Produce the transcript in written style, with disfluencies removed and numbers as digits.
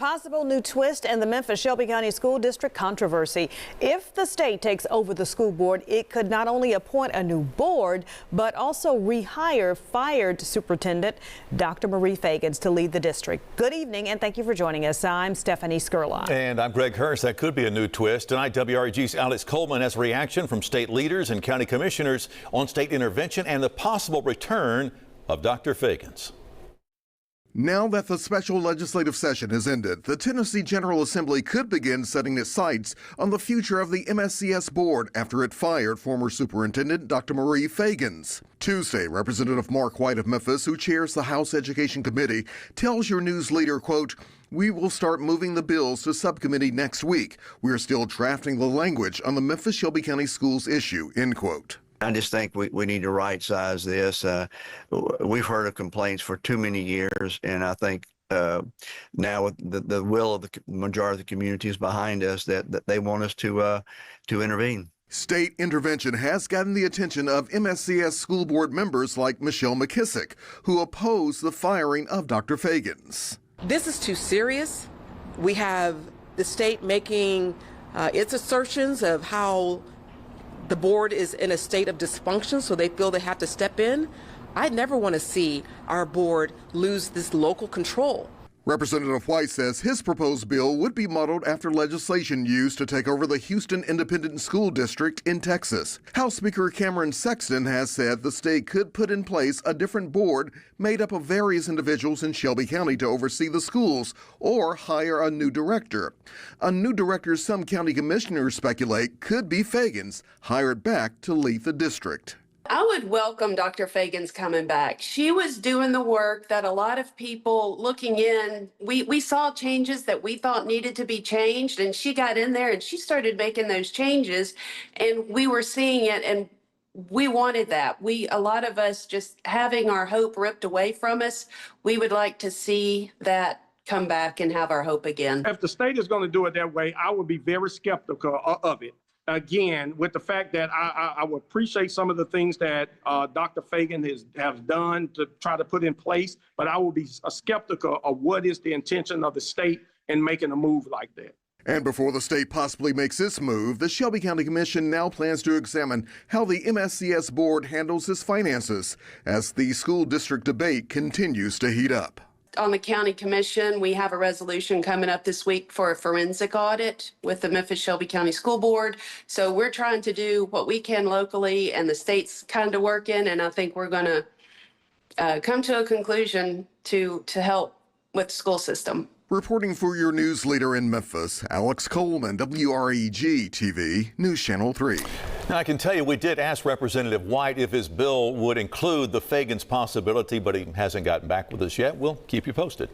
Possible new twist in the Memphis-Shelby County School District controversy. If the state takes over the school board, it could not only appoint a new board, but also rehire fired Superintendent Dr. Marie Fagans to lead the district. Good evening, and thank you for joining us. I'm Stephanie Skurlock. And I'm Greg Hurst. That could be a new twist. Tonight, WREG's Alex Coleman has a reaction from state leaders and county commissioners on state intervention and the possible return of Dr. Fagans. Now that the special legislative session has ended, the Tennessee General Assembly could begin setting its sights on the future of the MSCS board after it fired former Superintendent Dr. Marie Fagans. Tuesday, Representative Mark White of Memphis, who chairs the House Education Committee, tells your news leader, quote, "We will start moving the bills to subcommittee next week. We are still drafting the language on the Memphis-Shelby County Schools issue," end quote. I just think we need to right size this. We've heard of complaints for too many years, and I think now with the will of the majority of the community is behind us, that they want us to intervene. State intervention has gotten the attention of MSCS school board members like Michelle McKissick, who oppose the firing of Dr. Fagans. This is too serious. We have the state making its assertions of how the board is in a state of dysfunction, so they feel they have to step in. I never want to see our board lose this local control. Representative White says his proposed bill would be modeled after legislation used to take over the Houston Independent School District in Texas. House Speaker Cameron Sexton has said the state could put in place a different board made up of various individuals in Shelby County to oversee the schools or hire a new director. A new director some county commissioners speculate could be Fagans, hired back to lead the district. I would welcome Dr. Fagans coming back. She was doing the work that a lot of people looking in, we saw changes that we thought needed to be changed, and she got in there and she started making those changes, and we were seeing it, and we wanted that. A lot of us just having our hope ripped away from us, we would like to see that come back and have our hope again. If the state is going to do it that way, I would be very skeptical of it. Again, with the fact that I would appreciate some of the things that Dr. Fagan has done to try to put in place, but I will be skeptical of what is the intention of the state in making a move like that. And before the state possibly makes its move, the Shelby County Commission now plans to examine how the MSCS board handles its finances as the school district debate continues to heat up. On the county commission, we have a resolution coming up this week for a forensic audit with the Memphis-Shelby County School Board. So we're trying to do what we can locally, and the state's kind of working, and I think we're going to come to a conclusion to help with the school system. Reporting for your news leader in Memphis, Alex Coleman, WREG-TV, News Channel 3. Now, I can tell you we did ask Representative White if his bill would include the Fagans possibility, but he hasn't gotten back with us yet. We'll keep you posted.